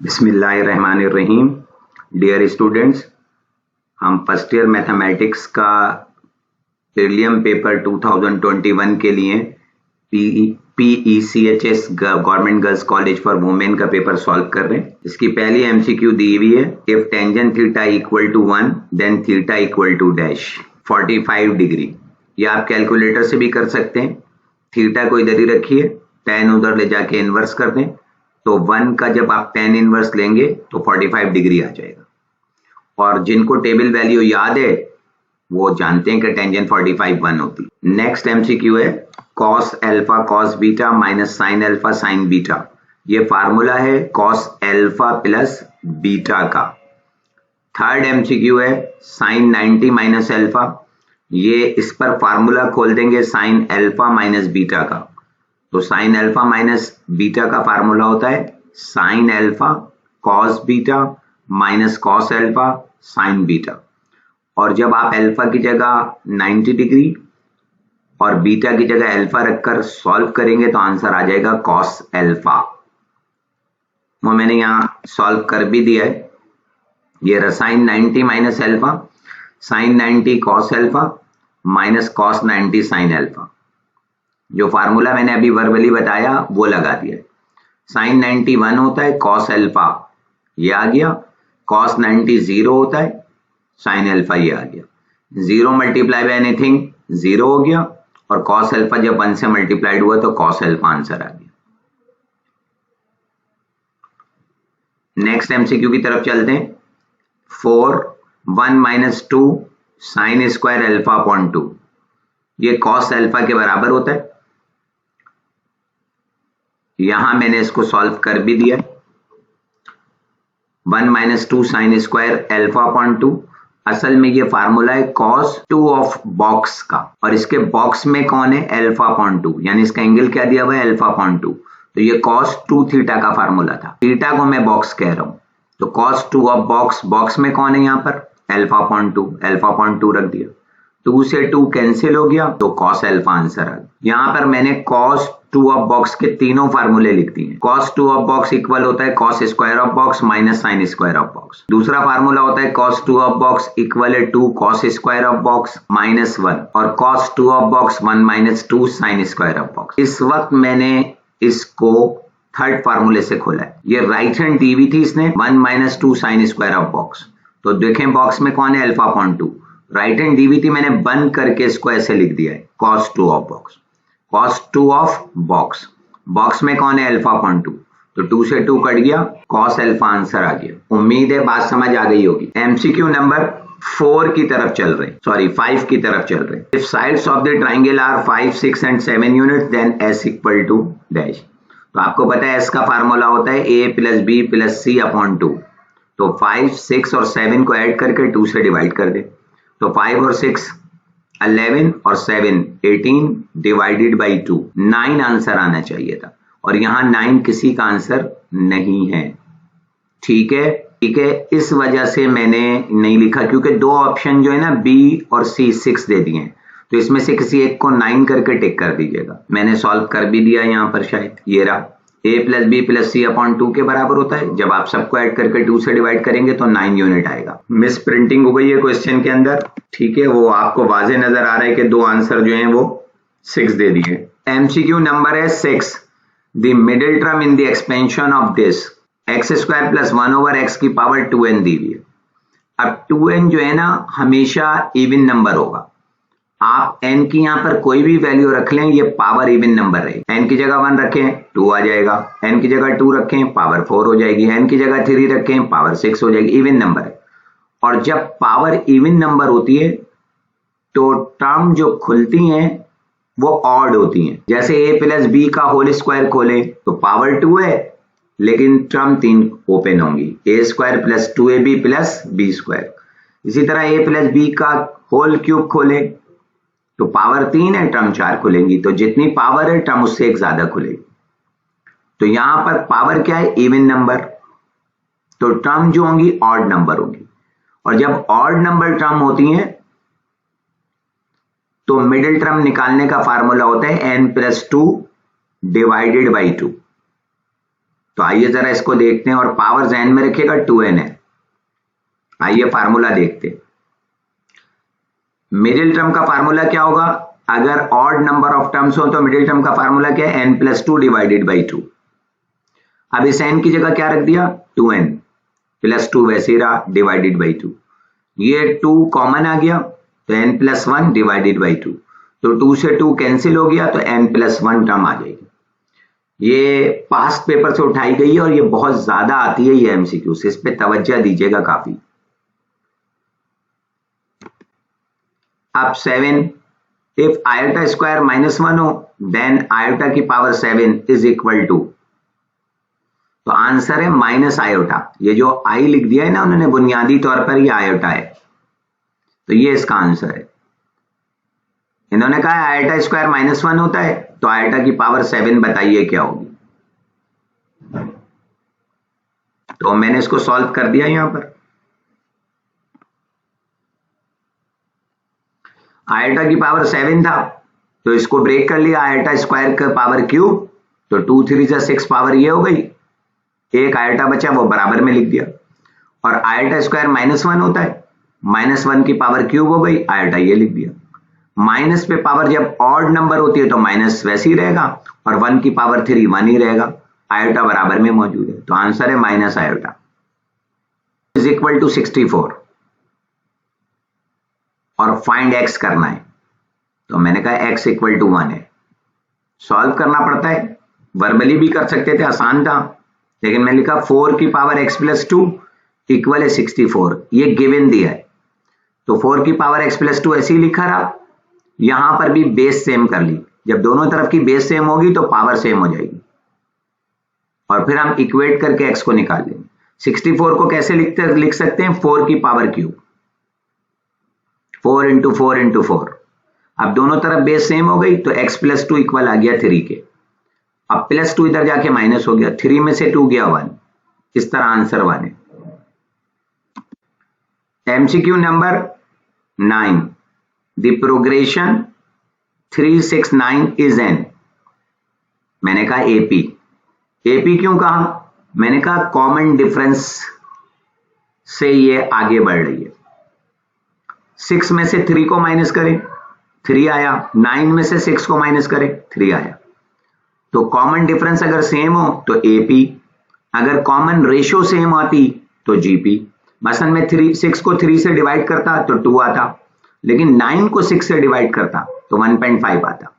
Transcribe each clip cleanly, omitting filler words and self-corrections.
बिस्मिल्लाहिर्रहमानिर्रहीम। Dear students, हम first year mathematics का प्रीलियम पेपर 2021 के लिए PECHS government girls college for women का पेपर सॉल्व कर रहे हैं। इसकी पहली एमसीक्यू दी हुई है, if tangent theta equal to 1 then theta equal to dash 45 degree. या आप कैलकुलेटर से भी कर सकते हैं। थीटा को इधर ही रखिए, tan उधर ले जाके इनवर्स कर दें, तो 1 का जब आप tan इनवर्स लेंगे तो 45 डिग्री आ जाएगा। और जिनको टेबल वैल्यू याद है वो जानते हैं कि टेंजेंट 45 1 होती है। नेक्स्ट एमसीक्यू है cos alpha cos beta minus sin alpha sin beta. ये फार्मूला है cos अल्फा प्लस बीटा का। थर्ड एमसीक्यू है sin 90 माइनस अल्फा। ये इस पर फार्मूला खोल देंगे sin अल्फा माइनस बीटा का। तो sin अल्फा माइनस बीटा का फार्मूला होता है sin alpha cos beta minus cos alpha sin beta. और जब आप अल्फा की जगह 90 डिग्री और बीटा की जगह अल्फा रखकर सॉल्व करेंगे तो आंसर आ जाएगा cos अल्फा। वो मैंने यहां सॉल्व कर भी दिया है। ये sin 90 minus alpha sin 90 cos alpha minus cos 90 sin alpha. जो फार्मूला मैंने अभी वर्बली बताया वो लगा दिया। sin 90 1 होता है, cos अल्फा ये आ गया, cos 90 0 होता है, sin अल्फा ये आ गया। 0 मल्टीप्लाई बाय एनीथिंग 0 हो गया, और cos अल्फा जब 1 से मल्टीप्लाइड हुआ तो cos अल्फा आंसर आ गया। नेक्स्ट एमसीक्यू की तरफ चलते हैं। 4 1 minus 2 sine square alpha upon 2, ये cos अल्फा के बराबर होता है। यहां मैंने इसको सॉल्व कर भी दिया। 1 minus 2 sine square alpha upon 2, असल में ये फार्मूला है cos 2 ऑफ बॉक्स का, और इसके बॉक्स में कौन है अल्फा अपॉन 2, यानी इसका एंगल क्या दिया हुआ है अल्फा अपॉन 2। तो ये cos 2 थीटा का फार्मूला था। थीटा को मैं बॉक्स कह रहा हूं, तो cos 2 ऑफ बॉक्स, बॉक्स में कौन है यहाँ पर अल्फा अपॉन 2, अल्फा अपॉन 2 रख दिया। 2 से 2 कैंसिल हो गया तो cos अल्फा आंसर आ गया। यहां पर मैंने cos 2 ऑफ बॉक्स के तीनों फार्मूले लिख दिए। cos 2 ऑफ बॉक्स इक्वल होता है cos square of box minus sine square of box. दूसरा फार्मूला होता है cos 2 ऑफ बॉक्स इक्वल है 2 cos square of box minus 1, और cos 2 of box 1 minus 2 sine square of box. इस वक्त मैंने इसको थर्ड फार्मूले से खोला है। ये राइट हैंड दी हुई थी इसने 1 minus 2 sine square of box. तो देखें बॉक्स में कौन है अल्फा अपॉन 2, राइट हैंड दी हुई थी, मैंने बंद करके इसको ऐसे लिख दिया है cos 2 of box. cos 2 of box, box में कौन है अल्फा अपॉन 2, तो 2 से 2 कट गया, cos अल्फा आंसर आ गया। उम्मीद है बात समझ आ गई होगी। एमसीक्यू नंबर 4 की तरफ चल रहे, सॉरी 5 की तरफ चल रहे। If sides of the triangle are 5 6 and 7 unit then s equal to dash. तो आपको पता है s का फार्मूला होता है a plus b plus c upon 2। तो 5 6 और 7 को ऐड करके 2 से डिवाइड कर दे, तो 5 और 6 11 और 7 18 डिवाइडेड बाई 2 9 आंसर आना चाहिए था, और यहां 9 किसी का आंसर नहीं है। ठीक है, ठीक है, इस वजह से मैंने नहीं लिखा, क्योंकि दो ऑप्शन जो है ना बी और सी 6 दे दिए हैं, तो इसमें से किसी एक को 9 करके टिक कर दीजिएगा। मैंने सॉल्व कर भी दिया यहां पर, शायद ये रहा a plus B plus C upon 2 के बराबर होता है। जब आप सबको ऐड करके 2 से डिवाइड करेंगे तो 9 यूनिट आएगा। मिस प्रिंटिंग हो गई है क्वेश्चन के अंदर, ठीक है, वो आपको वाजे नजर आ रहा है कि दो आंसर जो हैं वो 6 दे दिए। एमसीक्यू नंबर है 6, the middle term in the expansion of this x square plus 1 over x की पावर 2n दी हुई है। अब 2n जो है ना हमेशा इवन नंबर होगा। आप n की यहां पर कोई भी वैल्यू रख लें, ये पावर इवन नंबर रहेगी। n की जगह 1 रखें 2 आ जाएगा, n की जगह 2 रखें पावर 4 हो जाएगी, n की जगह 3 रखें पावर 6 हो जाएगी। इवन नंबर है, और जब पावर इवन नंबर होती है तो टर्म जो खुलती हैं वो ऑड होती हैं। जैसे a प्लस बी का होल स्क्वायर खोले तो पावर 2 है, लेकिन टर्म 3 ओपन होंगी, a square plus 2ab plus B square. इसी तरह a प्लस बी का होल क्यूब खोले तो पावर 3 है, टर्म 4 खुलेंगी। तो जितनी पावर है टर्म उससे एक ज्यादा खुलेगी। तो यहां पर पावर क्या है इवन नंबर, तो टर्म जो होंगी ऑड नंबर होंगी, और जब ऑड नंबर टर्म होती हैं तो मिडिल टर्म निकालने का फार्मूला होता है n प्लस 2 डिवाइडेड बाई 2। तो आइए जरा इसको देखते हैं, और पावर जहन में रखिएगा 2n है। आइए फार्मूला देखते हैं। मिडिल टर्म का फार्मूला क्या होगा? अगर ऑड नंबर ऑफ टर्म्स हो तो मिडिल टर्म का फार्मूला क्या है? n+2 divided by 2। अब इस n की जगह क्या रख दिया? 2n प्लस 2 वैसे ही रहा डिवाइडेड बाई 2। ये 2 कॉमन आ गया तो n+1 डिवाइडेड बाई 2। तो 2 से 2 कैंसिल हो गया तो n+1 टर्म आ जाएगी। ये पास्ट पेपर से उठाई गई है और ये बहुत ज्यादा आती है ये एमसीक्यू से, इस पे तवज्जो दीजिएगा काफी। अब 7, इफ आयोटा स्क्वायर -1 हो देन आयोटा की पावर 7 इज इक्वल टू, तो आंसर है माइनस आयोटा। ये जो आई लिख दिया है ना उन्होंने बुनियादी तौर पर, ये आयोटा है, तो ये इसका आंसर है। इन्होंने कहा है आयोटा स्क्वायर -1 होता है, तो आयोटा की पावर 7 बताइए क्या होगी। तो मैंने इसको सॉल्व कर दिया यहां पर। आयोटा की पावर 7 था तो इसको ब्रेक कर लिया, आयोटा स्क्वायर का पावर क्यूब, तो 2 3 जा 6 पावर ये हो गई, एक आयोटा बचा वो बराबर में लिख दिया। और आयोटा स्क्वायर -1 होता है, -1 की पावर क्यूब हो गई, आयोटा ये लिख दिया। माइनस पे पावर जब ऑड नंबर होती है तो माइनस वैसे ही रहेगा, और 1 की पावर 3 1 ही रहेगा, आयोटा बराबर में मौजूद है, तो आंसर है minus iota is equal to 64। और फाइंड x करना है, तो मैंने कहा x इक्वल टू 1 है। सॉल्व करना पड़ता है, वर्बली भी कर सकते थे, आसान था, लेकिन मैंने लिखा 4 की पावर x+2 इक्वल है 64, ये गिवन दिया है, तो 4 की पावर x+2 ऐसे ही लिखा रहा। यहां पर भी बेस सेम कर ली, जब दोनों तरफ की बेस सेम होगी तो पावर सेम हो जाएगी, और फिर हम इक्वेट करके x को निकाल लेंगे। 64 को कैसे लिख सकते हैं? 4 की पावर क्यूब, 4 × 4 × 4। अब दोनों तरफ बेस सेम हो गई तो x+2 इक्वल आ गया 3 के। अब +2 इधर जाके माइनस हो गया, 3 में से 2 गया 1, इस तरह आंसर 1 है। MCQ number 9, the progression 369 is an. मैंने कहा एपी। एपी क्यों कहा? मैंने कहा कॉमन डिफरेंस से ये आगे बढ़ रही है। 6 में से 3 को माइनस करें, 3 आया, 9 में से 6 को माइनस करें, 3 आया। तो कॉमन डिफरेंस अगर सेम हो तो एपी, अगर कॉमन रेशो सेम आती तो जीपी। मसलन में 6 को 3 से डिवाइड करता तो 2 आता, लेकिन 9 को 6 से डिवाइड करता तो 1.5 आता।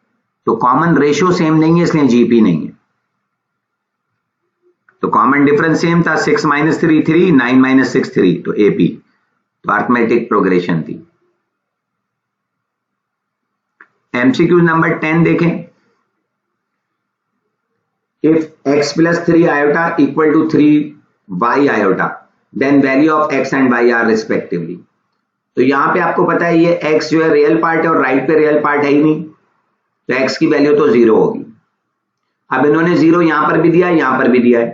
तो कॉमन रेशो सेम नहीं है, इसलिए जीपी नहीं है। तो कॉमन डिफरेंस सेम था, 6 - 3 3, 9 - 6 3, तो एपी, तो अर्थमेटिक प्रोग्रेशन थी। एमसीक्यू नंबर 10 देखें, if x+3 iota equal to 3y iota then value of x and y are respectively। तो यहां पे आपको पता है ये x जो है रियल पार्ट है और राइट पे रियल पार्ट है ही नहीं, तो x की वैल्यू तो 0 होगी। अब इन्होंने 0 यहां पर भी दिया है, यहां पर भी दिया है,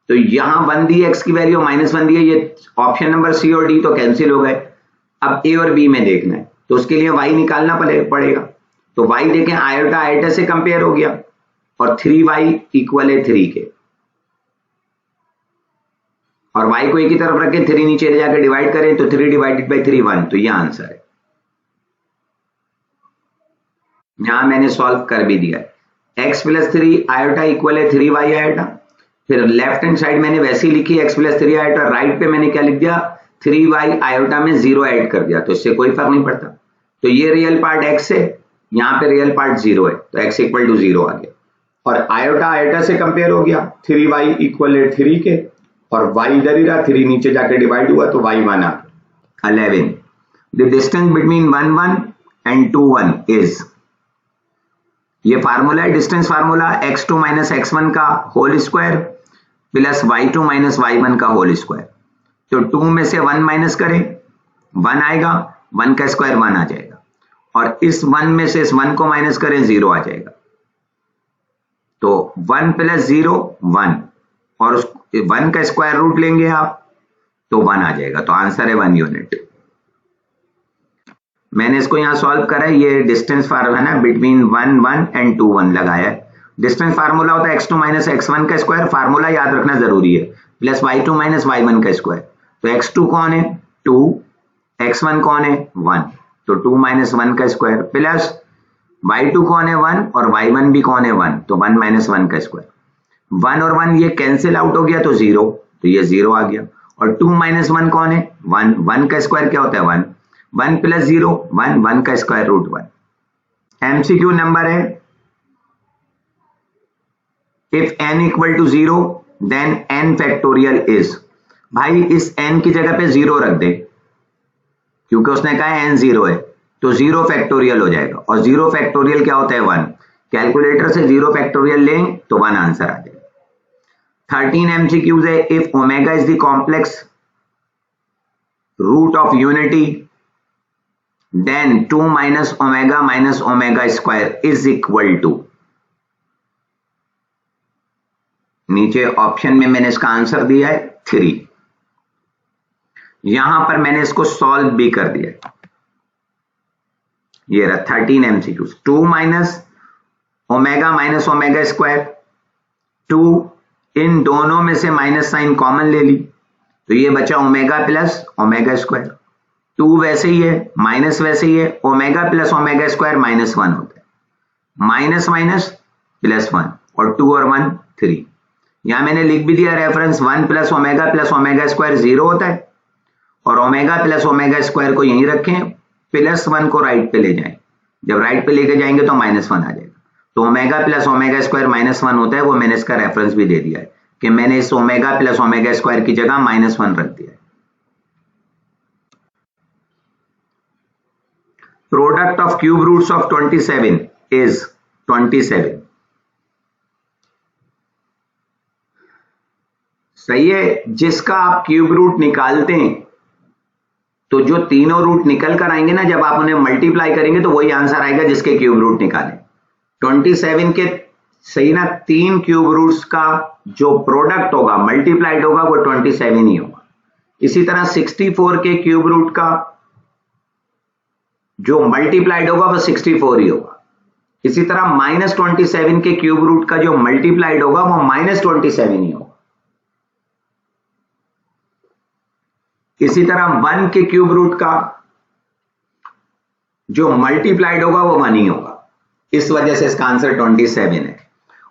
तो यहां 1 दी x की वैल्यू, -1 दी है, ये ऑप्शन नंबर सी और डी तो कैंसिल हो गए। अब ए और बी में देखना है, तो उसके लिए y निकालना पड़ेगा। तो y देखें, आयोटा आयोटा से कंपेयर हो गया, और 3y इक्वल है 3 के, और y को एक ही तरफ रखें, 3 नीचे ले जाकर डिवाइड करें तो 3 डिवाइडेड बाई 3 1, तो यह आंसर है। यहां मैंने सॉल्व कर भी दिया है। x+3 आयोटा इक्वल है 3y आयोटा, फिर लेफ्ट हैंड साइड मैंने वैसी लिखी x+3 आयोटा, राइट पे मैंने क्या लिख दिया? 3y आयोटा में 0 ऐड कर दिया, तो इससे कोई फर्क नहीं पड़ता। तो ये रियल पार्ट x है, यहाँ पे रियल पार्ट 0 है, तो x इक्वल टू 0 आ गया, और आयोटा आयोटा से कंपेयर हो गया, 3y इक्वल है 3 के, और y इधर ही रहा, 3 नीचे जाके डिवाइड हुआ तो y 1 आ गया। 11, the distance between 1 1 and 2 1 is, ये फार्मूला है डिस्टेंस फार्मूला, x2 - x1 का whole square plus y2 - y1 का होल स्क्वायर। तो 2 में से 1 माइनस करें, 1 आएगा, 1 का स्क्वायर 1 आ जाएगा, और इस 1 में से इस 1 को माइनस करें, 0 आ जाएगा। तो 1 + 0 1, और 1 का स्क्वायर रूट लेंगे आप तो 1 आ जाएगा, तो आंसर है 1 यूनिट। मैंने इसको यहां सॉल्व करा है, ये डिस्टेंस फार्मूला है ना, बिटवीन 1 1 एंड 2 1 लगाया है, डिस्टेंस फार्मूला होता है x2 माइनस x1 का स्क्वायर, फार्मूला याद रखना जरूरी है, प्लस y2 माइनस y1 का स्क्वायर। तो x2 कौन है 2, x1 कौन है 1, तो 2 माइनस 1 का स्क्वायर, प्लस y2 कौन है 1 और y1 भी कौन है 1, तो 1 माइनस 1 का स्क्वायर। 1 और 1 ये कैंसिल आउट हो गया तो 0, तो ये 0 आ गया। और 2 माइनस 1 कौन है 1, 1 का स्क्वायर क्या होता है 1, 1 प्लस 0 1, 1 का स्क्वायर रूट 1। एमसीक्यू नंबर है if n equal to 0 then n factorial is. भाई इस n की जगह पे 0 रख दे, क्योंकि उसने कहा है n 0 है, तो 0 फैक्टोरियल हो जाएगा, और 0 फैक्टोरियल क्या होता है 1। कैलकुलेटर से 0 फैक्टोरियल लें तो 1 आंसर आ जाएगा। 13 MCQs है, if omega is the complex root of unity then 2 minus omega square is equal to. नीचे ऑप्शन में मैंने इसका आंसर दिया है 3, यहां पर मैंने इसको सॉल्व भी कर दिया है। ये रहा 13 MCQs। 2 माइनस ओमेगा स्क्वायर, 2 इन दोनों में से माइनस साइन कॉमन ले ली, तो ये बचा ओमेगा प्लस ओमेगा स्क्वायर। 2 वैसे ही है, माइनस वैसे ही है, omega plus omega square minus 1 होता है, माइनस माइनस प्लस 1, और 2 और 1 3। यहां मैंने लिख भी दिया रेफरेंस, 1 प्लस ओमेगा स्क्वायर 0 होता है, और ओमेगा प्लस ओमेगा स्क्वायर को यहीं रखें, प्लस 1 को राइट पे ले जाएं, जब राइट पे लेके जाएंगे तो माइनस 1 आ जाएगा। तो omega plus omega square minus 1 होता है, वो मैंने इसका रेफरेंस भी दे दिया है कि मैंने इस ओमेगा प्लस ओमेगा स्क्वायर की जगह माइनस 1 रख दिया है। Product of cube roots of 27 is 27। सही है, जिसका आप क्यूब रूट निकालते हैं तो जो तीनों रूट निकल कर आएंगे ना, जब आप उन्हें मल्टीप्लाई करेंगे तो वही आंसर आएगा जिसके क्यूब रूट निकालें। 27 के सही ना 3 क्यूब रूट्स का जो प्रोडक्ट होगा मल्टीप्लाइड होगा वो 27 ही होगा। इसी तरह 64 के क्यूब रूट का जो मल्टीप्लाइड होगा वो 64 ही होगा। इसी तरह -27 के क्यूब रूट का जो मल्टीप्लाइड होगा वो -27 ही होगा। इसी तरह 1 के क्यूब रूट का जो मल्टीप्लाइड होगा वो 1 ही होगा। इस वजह से इसका आंसर 27 है।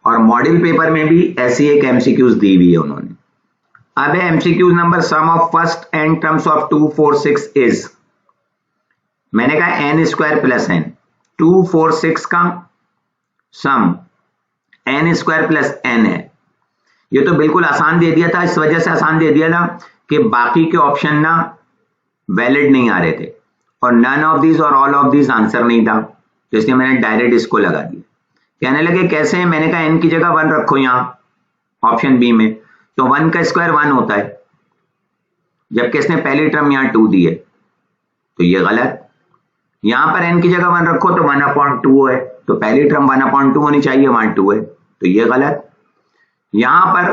और मॉडल पेपर में भी ऐसी एक एमसीक्यूज दी हुई है उन्होंने। अब है MCQs number sum of first n terms of 2 4 6 is. मैंने कहा n स्क्वायर प्लस n, 2 4 6 का सम n स्क्वायर प्लस n है। ये तो बिल्कुल आसान दे दिया था, इस वजह से आसान दे दिया था कि बाकी के ऑप्शन ना वैलिड नहीं आ रहे थे, और नन ऑफ दीज और ऑल ऑफ दीज आंसर नहीं था, तो इसलिए मैंने डायरेक्ट इसको लगा दिया। कहने लगे कैसे है, मैंने कहा n की जगह 1 रखो यहां ऑप्शन बी में, तो 1 का स्क्वायर 1 होता है, जबकि इसने पहली टर्म यहां 2 दी है, तो ये गलत। यहां पर n की जगह 1 रखो तो 1/2 है, तो पहली टर्म 1/2 होनी चाहिए, वहां 2 है, तो ये गलत। यहां पर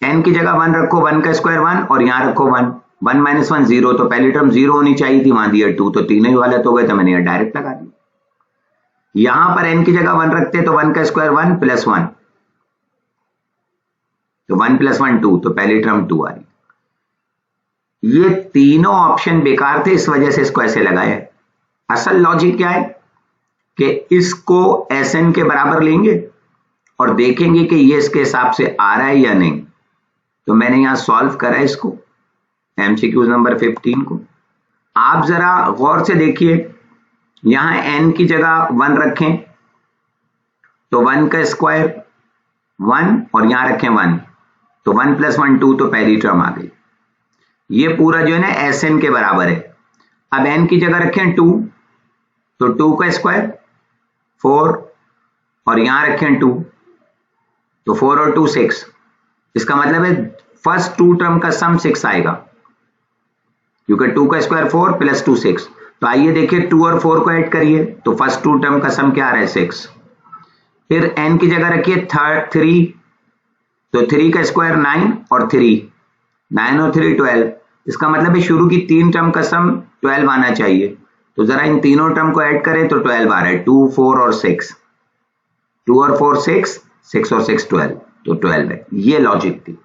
n की जगह 1 रखो, 1 का स्क्वायर 1, और यहां रखो 1, 1 माइनस 1 0, तो पहली टर्म 0 होनी चाहिए थी, वहां दिया 2, तो तीनों ही गलत हो गए, तो मैंने यहां डायरेक्ट लगा दिया। यहां पर n की जगह 1 रखते तो 1 का स्क्वायर 1 प्लस 1, तो 1 प्लस 1 2, तो पहली टर्म 2 आ रही। ये तीनों ऑप्शन बेकार थे, इस वजह से इसको ऐसे लगाया। असल लॉजिक क्या है कि इसको Sn के बराबर लेंगे और देखेंगे कि ये इसके हिसाब से आ रहा है या नहीं। तो मैंने यहां सॉल्व करा है इसको, एमसीक्यूज नंबर 15 को। आप जरा गौर से देखिए, यहां n की जगह 1 रखें तो 1 का स्क्वायर 1, और यहां रखें 1, तो 1 प्लस 1 2, तो पहली टर्म आ गई। ये पूरा जो है ना Sn के बराबर है। अब n की जगह रखें 2, तो 2 का स्क्वायर 4, और यहां रखें 2, तो 4 और 2 6। इसका मतलब है फर्स्ट 2 टर्म का सम 6 आएगा, क्योंकि 2 का स्क्वायर 4 प्लस 2 6। तो आइए देखिए 2 और 4 को ऐड करिए, तो फर्स्ट 2 टर्म का सम क्या आ रहा है 6। फिर n की जगह रखिए 3, तो 3 का स्क्वायर 9 और 3, 9 और 3 12। इसका मतलब है शुरू की 3 टर्म का सम 12 आना चाहिए। तो जरा इन तीनों टर्म को ऐड करें तो 12 आ रहा है, 2 4 और 6। 2 और 4 6, 6 और 6 12, तो 12 है। ये लॉजिक थी।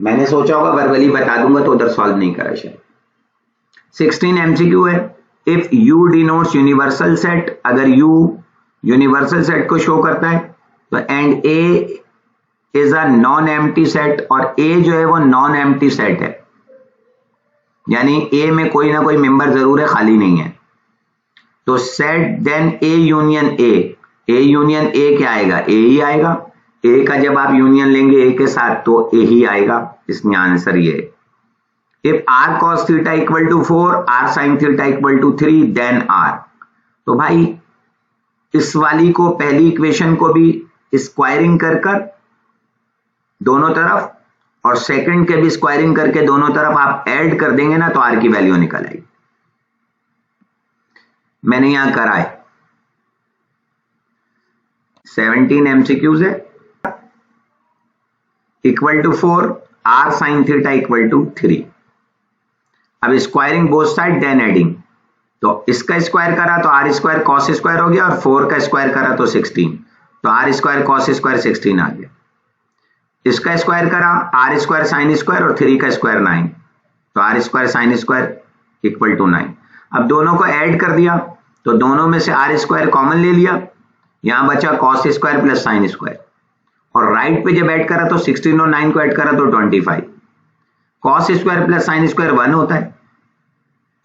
मैंने सोचा होगा वर्बली बता दूंगा तो उधर सॉल्व नहीं करा शायद। 16 एमसीक्यू है। If you denotes universal set, अगर यू यूनिवर्सल सेट को शो करता है तो and A is a non empty set, और ए जो है वो नॉन एम्प्टी सेट है, यानी ए में कोई ना कोई मेंबर जरूर है, खाली नहीं है। तो set then A union A union A क्या आएगा? ए ही आएगा। ए का जब आप यूनियन लेंगे ए के साथ तो ए ही आएगा। इसमें आंसर ये है। If R cos theta equal to 4, R sine theta equal to 3, then R. तो भाई इस वाली को, पहली इक्वेशन को भी स्क्वायरिंग कर दोनों तरफ, और सेकंड के भी स्क्वायरिंग करके दोनों तरफ आप ऐड कर देंगे ना तो आर की वैल्यू निकल आएगी। मैंने यहां करा है। 17 एमसीक्यूज है। Equal to 4, R sine theta equal to 3। अब squaring both side then adding, तो इसका स्क्वायर करा तो आर स्क्वायर कॉस स्क्वायर हो गया, और 4 का स्क्वायर करा तो 16, तो आर स्क्वायर कॉस स्क्वायर 16 आ गया। इसका स्क्वायर करा आर स्क्वायर साइन स्क्वायर, और 3 का स्क्वायर 9, तो R square sine square equal to 9। अब दोनों को ऐड कर दिया तो दोनों में से आर स्क्वायर कॉमन ले लिया, यहां बचा cos square plus sine square, और राइट पे जब ऐड करा तो 16 और 9 को ऐड करा तो 25। Cos square plus sine square 1 होता है,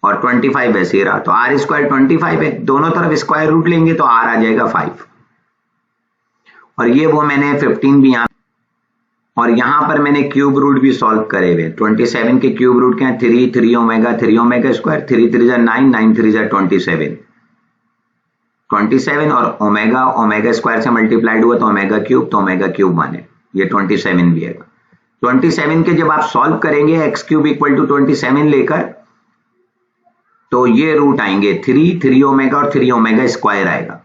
और 25 वैसे ही रहा, तो आर स्क्वायर 25 है। दोनों तरफ स्क्वायर रूट लेंगे तो आर आ जाएगा 5। और ये वो मैंने 15 भी यहां, और यहां पर मैंने क्यूब रूट भी सॉल्व करे हुए। 27 के क्यूब रूट क्या है? 3 ओमेगा स्क्वायर, 3 3 9, 9 3 27 और ओमेगा स्क्वायर से मल्टीप्लाइड हुआ तो ओमेगा क्यूब, तो ओमेगा क्यूब 1 है। ये 27 भी है। 27 के जब आप सॉल्व करेंगे एक्स क्यूब इक्वल टू 27 लेकर, तो ये रूट आएंगे 3 ओमेगा और 3 ओमेगा स्क्वायर आएगा।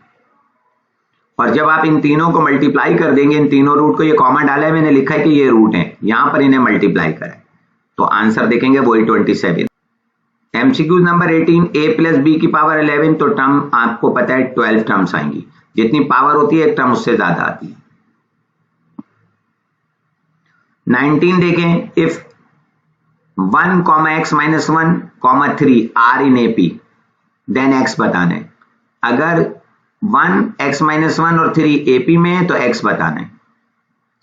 और जब आप इन तीनों को मल्टीप्लाई कर देंगे, इन तीनों रूट को, ये कॉमन डाला है मैंने, लिखा है कि ये रूट है, यहां पर इन्हें मल्टीप्लाई करें तो आंसर देखेंगे वही 27। MCQ number 18, a plus B की पावर 11, तो टर्म आपको पता है 12 टर्म्स आएंगी। जितनी पावर होती है एक टर्म उससे ज्यादा आती है। 19 देखें। If 1, x - 1, 3 are in AP, then x बताना है। अगर 1, x - 1 और 3 एपी में है तो x बताना है।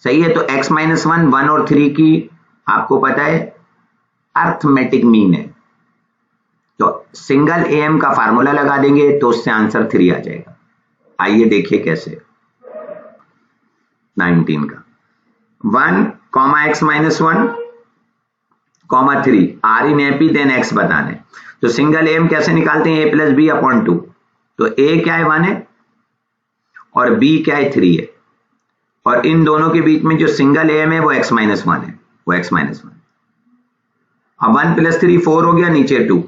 सही है, तो x - 1 और 3 की आपको पता है अर्थमेटिक मीन है, तो सिंगल एम का फार्मूला लगा देंगे तो उससे आंसर 3 आ जाएगा। आइए देखिए कैसे। 19 का 1, x - 1, 3 are in AP, then x बताना है। तो सिंगल एम कैसे निकालते हैं? a plus B upon 2। तो a क्या है? 1 है, और b क्या है? 3 है, और इन दोनों के बीच में जो सिंगल एम है वो x - 1 है, वो x - 1। अब 1 + 3 4 हो गया, नीचे 2,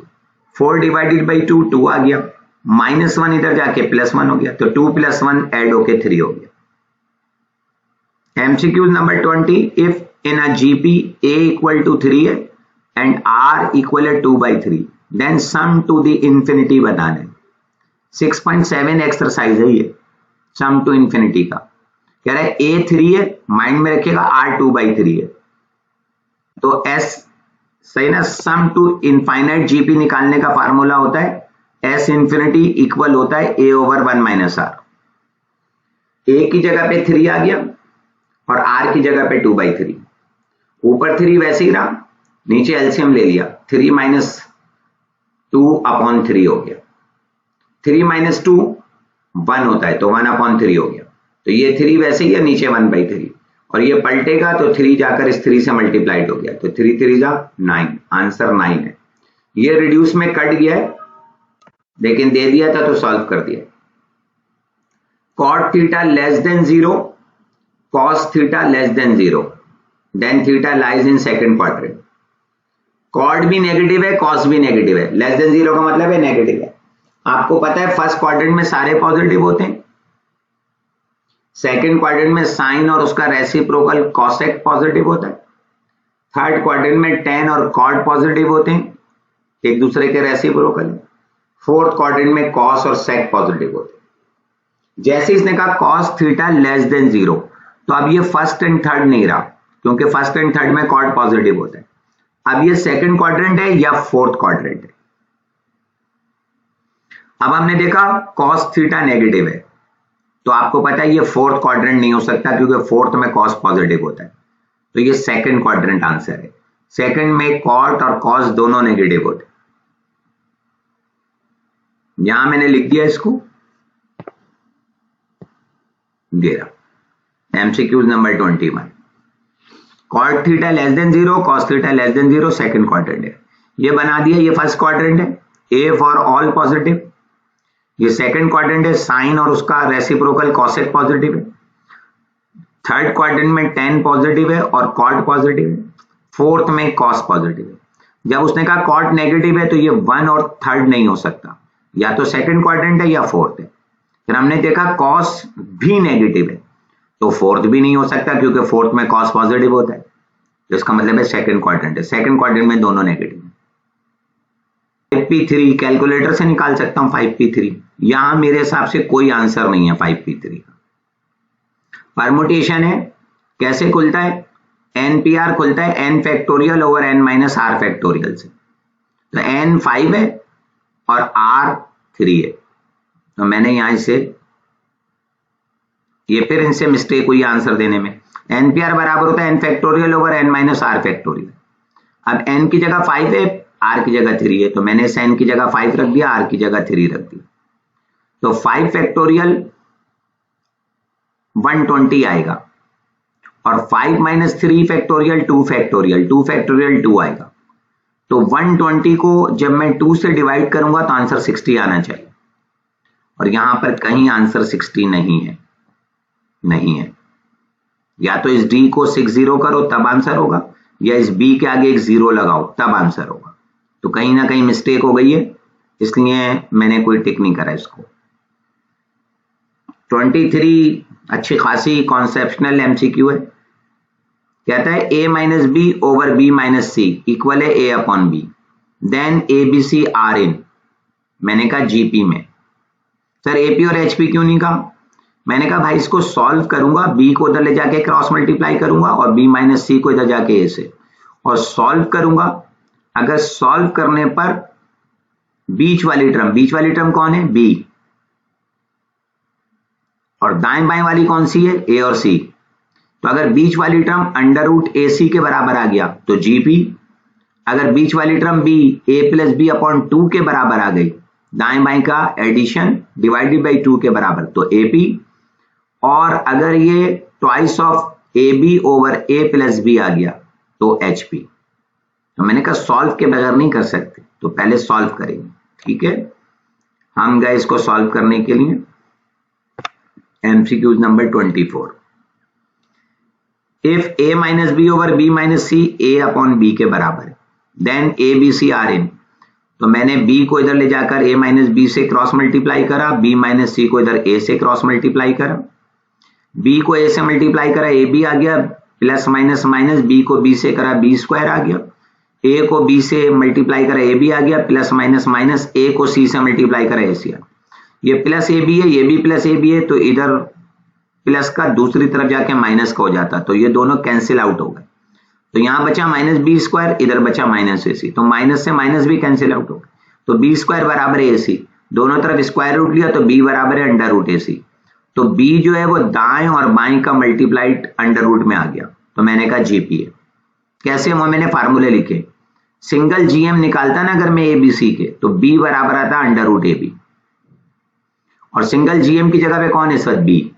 4 डिवाइडेड बाई 2 2 आ गया, -1 इधर जाके +1 हो गया, तो 2 + 1 ऐड होके 3 हो गया। MCQ number 20, if in a GP a equal to 3 है एंड r इक्वल है 2/3, then sum to the infinity बताना है। 6.7 एक्सरसाइज है ये, सम टू इंफिनिटी का। कह रहा है a 3 है, माइंड में रखिएगा, r 2/3 है, तो s सही ना। सम टू इनफाइनाइट जीपी निकालने का फार्मूला होता है s इंफिनिटी इक्वल होता है a/1 - r। a की जगह पे 3 आ गया और r की जगह पे 2/3। ऊपर 3 वैसे ही रहा, नीचे एलसीएम ले लिया, 3 - 2/3 हो गया। 3 - 2 1 होता है, तो 1/3 हो गया। तो ये 3 वैसे ही है, नीचे 1/3, और ये पलटेगा तो 3 जाकर इस 3 से मल्टीप्लाइड हो गया, तो 3 3 जा 9, आंसर 9 है। ये रिड्यूस में कट गया है, लेकिन दे दिया था तो सॉल्व कर दिया। cot theta less than 0, cos theta less than 0, then theta lies in second quadrant. cot भी नेगेटिव है, cos भी नेगेटिव है, लेस देन 0 का मतलब है नेगेटिव है। आपको पता है फर्स्ट क्वाड्रेंट में सारे पॉजिटिव होते हैं, सेकंड क्वाड्रेंट में साइन और उसका रेसिप्रोकल कॉसेक पॉजिटिव होता है, थर्ड क्वाड्रेंट में tan और cot पॉजिटिव होते हैं, एक दूसरे के रेसिप्रोकल। फोर्थ क्वाड्रेंट में cos और sec पॉजिटिव होते हैं। जैसे इसने कहा cos थीटा लेस देन 0, तो अब ये फर्स्ट एंड थर्ड नहीं रहा, क्योंकि फर्स्ट एंड थर्ड में कॉट पॉजिटिव होता है। अब ये सेकंड क्वाड्रेंट है या फोर्थ क्वाड्रेंट है। अब हमने देखा cos थीटा नेगेटिव है, तो आपको पता है ये फोर्थ क्वाड्रेंट नहीं हो सकता, क्योंकि फोर्थ में cos पॉजिटिव होता है, तो ये सेकंड क्वाड्रेंट आंसर है। सेकंड में कॉट और cos दोनों नेगेटिव होते हैं। यहां मैंने लिख दिया इसको, दे रहा MCQs number 21। Cot theta less than 0, cos theta less than 0 second quadrant है। ये बना दिया, ये फर्स्ट क्वाड्रेंट है, ए फॉर ऑल पॉजिटिव। ये सेकंड क्वाड्रेंट है, साइन और उसका रेसिप्रोकल कॉसेक पॉजिटिव है। थर्ड क्वाड्रेंट में tan पॉजिटिव है और कॉट पॉजिटिव है। फोर्थ में cos पॉजिटिव है। जब उसने कहा कॉट नेगेटिव है, तो ये वन और थर्ड नहीं हो सकता, या तो सेकंड क्वाड्रेंट है या फोर्थ है। फिर हमने देखा cos भी नेगेटिव है, तो फोर्थ भी नहीं हो सकता, क्योंकि फोर्थ में cos पॉजिटिव होता है, तो इसका मतलब है सेकंड क्वाड्रेंट है। सेकंड क्वाड्रेंट में दोनों नेगेटिव है। 5p3 कैलकुलेटर से निकाल सकता हूं 5p3। यहां मेरे हिसाब से कोई आंसर नहीं है 5p3 का। परमुटेशन है, कैसे खुलता है, npr खुलता है n factorial over n minus r factorial से। तो n 5 है और r 3 है, तो मैंने यहां से ये फिर इनसे मिस्टेक हुई आंसर देने में। npr बराबर होता है n factorial over n minus r factorial. अब n की जगह 5 है, r की जगह 3 है, तो मैंने इस n की जगह 5 रख दिया, r की जगह 3 रख दिया। तो 5 फैक्टोरियल 120 आएगा, और 5 माइनस 3 फैक्टोरियल 2 फैक्टोरियल 2 फैक्टोरियल 2 आएगा। तो 120 को जब मैं 2 से डिवाइड करूंगा तो आंसर 60 आना चाहिए, और यहां पर कहीं आंसर 60 नहीं है, नहीं है। या तो इस d को 60 करो तब आंसर होगा, या इस b के आगे एक 0 लगाओ तब आंसर होगा। तो कहीं ना कहीं मिस्टेक हो गई है, इसलिए मैंने कोई टिक नहीं करा इसको। 23 अच्छी खासी कॉन्सेप्शनल एमसीक्यू है। कहता है a minus B over b minus C equal है a upon B, then A B C are in, मैंने कहा जीपी में। सर एपी और एचपी क्यों नहीं कहा? मैंने कहा भाई इसको सॉल्व करूंगा, b को उधर ले जाके क्रॉस मल्टीप्लाई करूंगा और b माइनस सी को इधर जाके a से, और सॉल्व करूंगा। अगर सॉल्व करने पर बीच वाली टर्म कौन है? b, और दाएं बाएं वाली कौन सी है? a और c। तो अगर बीच वाली term under root A C के बराबर आ गया तो जीपी। अगर बीच वाली term b a plus B upon 2 के बराबर आ गई, दाएं बाएं का एडिशन डिवाइडेड बाई 2 के बराबर, तो एपी। और अगर ये twice of A B over A plus B आ गया तो एचपी। तो मैंने कहा सॉल्व के बगैर नहीं कर सकते, तो पहले सॉल्व करेंगे। ठीक है, हम गए इसको सॉल्व करने के लिए। MCQs number 24। If a minus B over b minus C a upon b के बराबर है, then a b c are in. तो मैंने b को इधर ले जाकर a माइनस बी से क्रॉस मल्टीप्लाई करा, b माइनस सी को इधर a से क्रॉस मल्टीप्लाई करा, b को a से मल्टीप्लाई करा, a b आ गया, प्लस माइनस माइनस, b को b से करा, b स्क्वायर आ गया, a को b से मल्टीप्लाई करा, a b आ गया, प्लस माइनस माइनस, a को c से मल्टीप्लाई करा, a c आ। ये प्लस ए बी है, ये भी प्लस ए बी है, तो इधर प्लस का दूसरी तरफ जाके माइनस का हो जाता, तो ये दोनों कैंसिल आउट हो गए। तो यहां बचा माइनस बी स्क्वायर, इधर बचा माइनस ए सी, तो माइनस से माइनस भी कैंसिल आउट हो गए। तो बी स्क्वायर बराबर है ए सी, दोनों तरफ स्क्वायर रूट लिया तो बी बराबर है अंडर रूट ए सी। तो बी जो है वो दाएं और बाएं का मल्टीप्लाइड अंडर रूट में आ गया, तो मैंने कहा जीपी है। कैसे? वो मैंने फार्मूले लिखे, सिंगल जीएम निकालता ना अगर मैं ए बी सी के, तो बी बराबर आता अंडर रूट ए बी, और सिंगल जीएम की जगह पे कौन है सर? बी।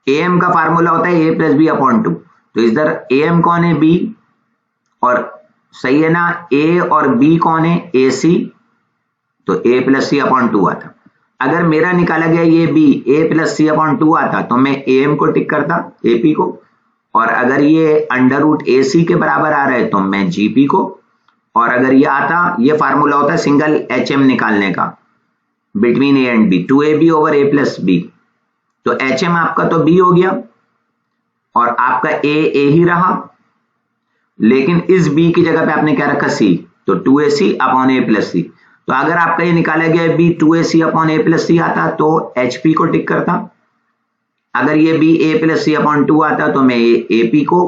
एम का फार्मूला होता है ए प्लस बी अपॉन 2, तो इधर एम कौन है? बी, और सही है ना, ए और बी कौन है? ए सी, तो ए प्लस सी अपॉन 2 आता। अगर मेरा निकाला गया ये बी ए प्लस सी अपॉन 2 आता, तो मैं एम को टिक करता, एपी को, और अगर ये अंडर रूट ए सी के बराबर आ रहा है तो मैं जीपी को, और अगर ये आता, ये फार्मूला होता है सिंगल एच एम निकालने का between A and B, 2ab over A plus B. तो एच एम आपका तो बी हो गया, और आपका ए ही रहा, लेकिन इस बी की जगह पे आपने क्या रखा? सी, तो 2ac अपॉन ए प्लस सी। तो अगर आपका ये निकाला गया B 2ac upon A plus C आता तो HP को टिक करता, अगर ये B a plus C upon 2 आता तो मैं AP को,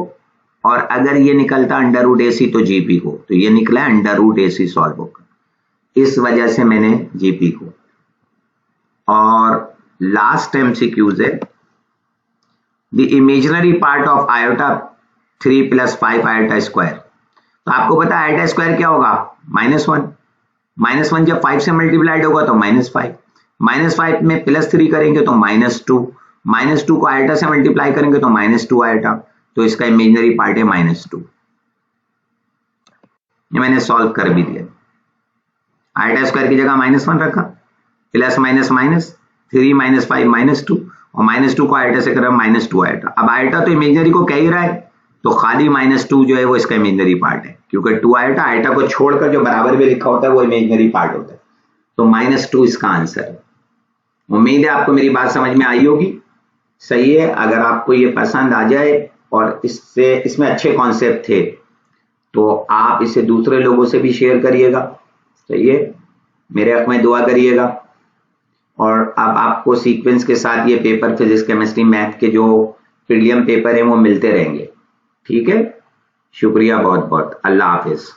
और अगर ये निकलता अंडर रूट AC तो GP को। तो ये निकला अंडर रूट AC सॉल्व होगा, इस वजह से मैंने GP को। और लास्ट MCQs है, the imaginary part of iota 3 + 5 iota square. तो आपको पता है आयोटा स्क्वायर क्या होगा, -1, -1 जब 5 से मल्टीप्लाइड होगा तो -5, -5 में +3 करेंगे तो -2, -2 को आयोटा से मल्टीप्लाई करेंगे तो -2 आयोटा, तो इसका इमेजिनरी पार्ट है -2। ये मैंने सॉल्व कर भी दिया, आयोटा स्क्वायर की जगह -1 रखा, प्लस माइनस माइनस 3 - 5 -2, और -2 को आयोटा से कर रहा है -2 आयोटा। अब आयोटा तो इमेजिनरी को कह ही रहा है, तो खाली -2 जो है वो इसका इमेजिनरी पार्ट है, क्योंकि 2 आयोटा, आयोटा को छोड़कर जो बराबर में लिखा होता है वो इमेजिनरी पार्ट होता है। तो -2 इसका आंसर है। उम्मीद है आपको मेरी बात समझ में आई होगी। सही है, अगर आपको ये पसंद आ जाए और इसमें अच्छे कॉन्सेप्ट थे तो आप इसे दूसरे लोगों से भी शेयर करिएगा। सही है, मेरे हक में दुआ करिएगा। और अब आपको सीक्वेंस के साथ ये पेपर फिजिक्स केमिस्ट्री मैथ के जो प्रीलियम पेपर है वो मिलते रहेंगे। ठीक है, शुक्रिया बहुत बहुत, अल्लाह हाफिज।